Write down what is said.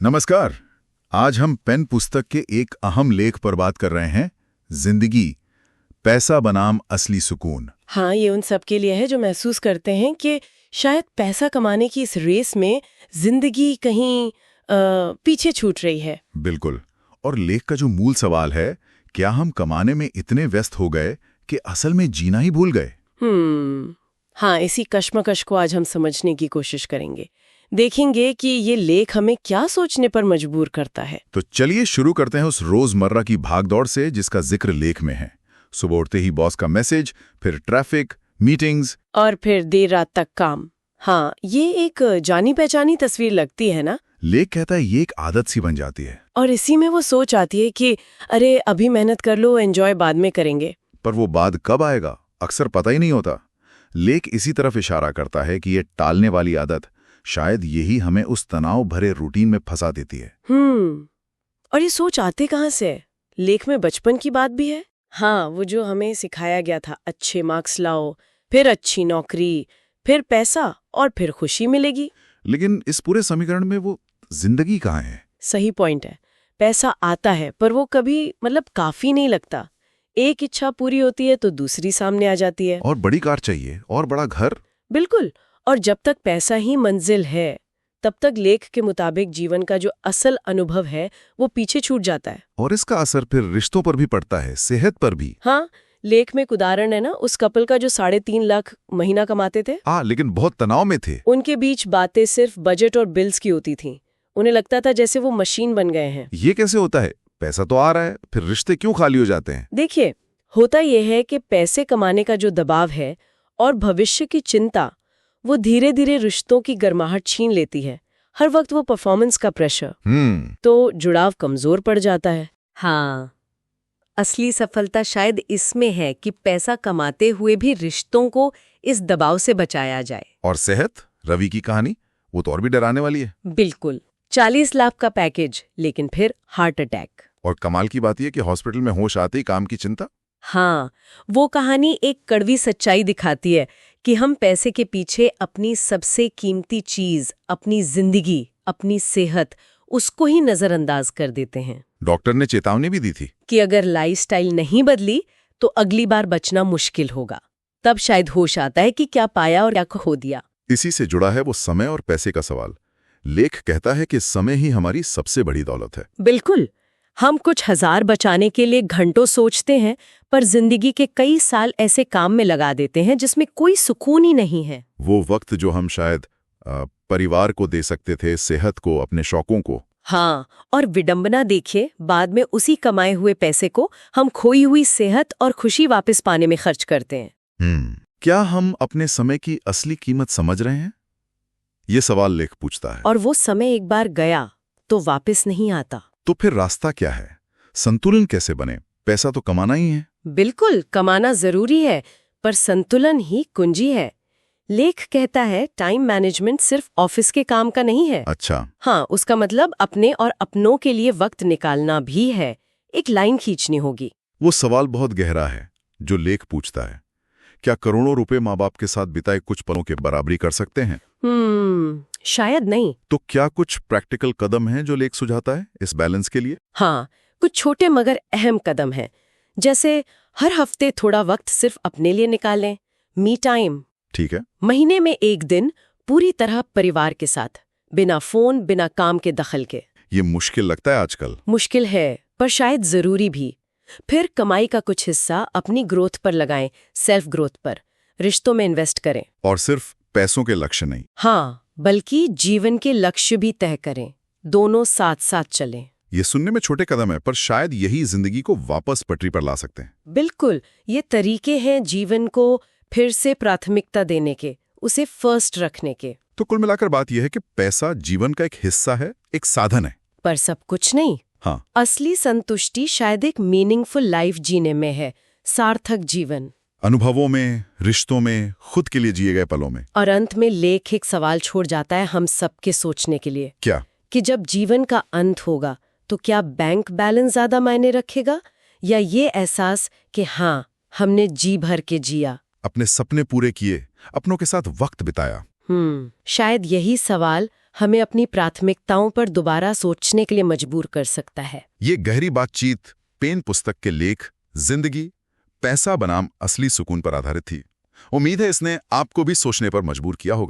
नमस्कार। आज हम पेन पुस्तक के एक अहम लेख पर बात कर रहे हैं, जिंदगी, पैसा बनाम असली सुकून। हाँ, ये उन सब के लिए है जो महसूस करते हैं कि शायद पैसा कमाने की इस रेस में जिंदगी कहीं पीछे छूट रही है। बिल्कुल। और लेख का जो मूल सवाल है, क्या हम कमाने में इतने व्यस्त हो गए कि असल में जीना ही भूल गए? हाँ, इसी कश्मकश को आज हम समझने की कोशिश करेंगे। देखेंगे कि ये लेख हमें क्या सोचने पर मजबूर करता है। तो चलिए शुरू करते हैं उस रोजमर्रा की भागदौड़ से जिसका जिक्र लेख में है। सुबह उठते ही बॉस का मैसेज, फिर ट्रैफिक, मीटिंग्स और फिर देर रात तक काम। हाँ, ये एक जानी पहचानी तस्वीर लगती है ना। लेख कहता है ये एक आदत सी बन जाती है। और इसी में वो सोच आती है कि अरे अभी मेहनत कर लो, एंजॉय बाद में करेंगे। पर वो बाद कब आएगा, अक्सर पता ही नहीं होता। लेख इसी तरफ इशारा करता है कि ये टालने वाली आदत शायद यही हमें उस तनाव भरे रूटीन में फंसा देती है। और ये सोच आते कहाँ से है? लेख में बचपन की बात भी है। हाँ, वो जो हमें सिखाया गया था, अच्छे मार्क्स लाओ, फिर अच्छी नौकरी, फिर पैसा और फिर खुशी मिलेगी। लेकिन इस पूरे समीकरण में वो जिंदगी कहाँ है? सही पॉइंट है। पैसा आता है पर वो कभी काफी नहीं लगता। एक इच्छा पूरी होती है तो दूसरी सामने आ जाती है। और बड़ी कार चाहिए और बड़ा घर। बिल्कुल। और जब तक पैसा ही मंजिल है, तब तक लेख के मुताबिक जीवन का जो असल अनुभव है वो पीछे छूट जाता है। और इसका असर फिर रिश्तों पर भी पड़ता है, सेहत पर भी। हाँ, लेख में एक उदाहरण है ना, उस कपल का जो 3.5 लाख महीना कमाते थे। लेकिन बहुत तनाव में थे। उनके बीच बातें सिर्फ बजट और बिल्स की होती थीं। उन्हें लगता था जैसे वो मशीन बन गए हैं। ये कैसे होता है? पैसा तो आ रहा है, फिर रिश्ते क्यों खाली हो जाते हैं? देखिए, होता यह है कि पैसे कमाने का जो दबाव है और भविष्य की चिंता, वो धीरे धीरे रिश्तों की गर्माहट छीन लेती है। हर वक्त वो परफॉर्मेंस का प्रेशर, तो जुड़ाव कमजोर पड़ जाता है। हाँ, असली सफलता शायद इसमें है कि पैसा कमाते हुए भी रिश्तों को इस दबाव से बचाया जाए। और सेहत, रवि की कहानी, वो तो और भी डराने वाली है। बिल्कुल, 40 लाख का पैकेज, लेकिन फिर हार्ट अटैक। और कमाल की बात यह कि हॉस्पिटल में होश आते ही काम की चिंता। हाँ, वो कहानी एक कड़वी सच्चाई दिखाती है कि हम पैसे के पीछे अपनी सबसे कीमती चीज, अपनी जिंदगी, अपनी सेहत, उसको ही नजरअंदाज कर देते हैं। डॉक्टर ने चेतावनी भी दी थी कि अगर लाइफस्टाइल नहीं बदली तो अगली बार बचना मुश्किल होगा। तब शायद होश आता है कि क्या पाया और क्या खो दिया। इसी से जुड़ा है वो समय और पैसे का सवाल। लेख कहता है कि समय ही हमारी सबसे बड़ी दौलत है। बिल्कुल। हम कुछ हजार बचाने के लिए घंटों सोचते हैं, पर जिंदगी के कई साल ऐसे काम में लगा देते हैं जिसमें कोई सुकून ही नहीं है। वो वक्त जो हम शायद परिवार को दे सकते थे, सेहत को, अपने शौकों को। हाँ, और विडंबना देखिए, बाद में उसी कमाए हुए पैसे को हम खोई हुई सेहत और खुशी वापस पाने में खर्च करते हैं। क्या हम अपने समय की असली कीमत समझ रहे हैं? ये सवाल लेख पूछता है। और वो समय एक बार गया तो वापस नहीं आता। तो फिर रास्ता क्या है? संतुलन कैसे बने? पैसा तो कमाना ही है। बिल्कुल, कमाना जरूरी है, पर संतुलन ही कुंजी है। लेख कहता है टाइम मैनेजमेंट सिर्फ ऑफिस के काम का नहीं है। अच्छा। हाँ, उसका मतलब अपने और अपनों के लिए वक्त निकालना भी है। एक लाइन खींचनी होगी। वो सवाल बहुत गहरा है जो लेख पूछता है। क्या करोड़ों रुपए माँ बाप के साथ बिताए कुछ पलों के बराबरी कर सकते हैं? शायद नहीं। तो क्या कुछ प्रैक्टिकल कदम हैं जो लेख सुझाता है इस बैलेंस के लिए? हाँ, कुछ छोटे मगर अहम कदम हैं। जैसे हर हफ्ते थोड़ा वक्त सिर्फ अपने लिए निकालें, मी टाइम। ठीक है। महीने में एक दिन पूरी तरह परिवार के साथ, बिना फोन, बिना काम के दखल के। ये मुश्किल लगता है आजकल। मुश्किल है, पर शायद जरूरी भी। फिर कमाई का कुछ हिस्सा अपनी ग्रोथ पर लगाएं, सेल्फ ग्रोथ पर, रिश्तों में इन्वेस्ट करें। और सिर्फ पैसों के लक्ष्य नहीं। हाँ, बल्कि जीवन के लक्ष्य भी तय करें। दोनों साथ साथ चलें। ये सुनने में छोटे कदम है, पर शायद यही जिंदगी को वापस पटरी पर ला सकते हैं। बिल्कुल, ये तरीके हैं जीवन को फिर से प्राथमिकता देने के, उसे फर्स्ट रखने के। तो कुल मिलाकर बात यह है कि पैसा जीवन का एक हिस्सा है, एक साधन है, पर सब कुछ नहीं। हाँ। असली संतुष्टि शायद एक मीनिंगफुल लाइफ जीने में है, सार्थक जीवन, अनुभवों में, रिश्तों में, खुद के लिए जिए गए पलों में। और अंत में लेख एक सवाल छोड़ जाता है हम सबके सोचने के लिए। क्या? कि जब जीवन का अंत होगा तो क्या बैंक बैलेंस ज्यादा मायने रखेगा, या ये एहसास कि हाँ, हमने जी भर के जिया, अपने सपने पूरे किए, अपनों के साथ वक्त बिताया। शायद यही सवाल हमें अपनी प्राथमिकताओं पर दोबारा सोचने के लिए मजबूर कर सकता है। ये गहरी बातचीत पेन पुस्तक के लेख जिंदगी पैसा बनाम असली सुकून पर आधारित थी। उम्मीद है इसने आपको भी सोचने पर मजबूर किया होगा।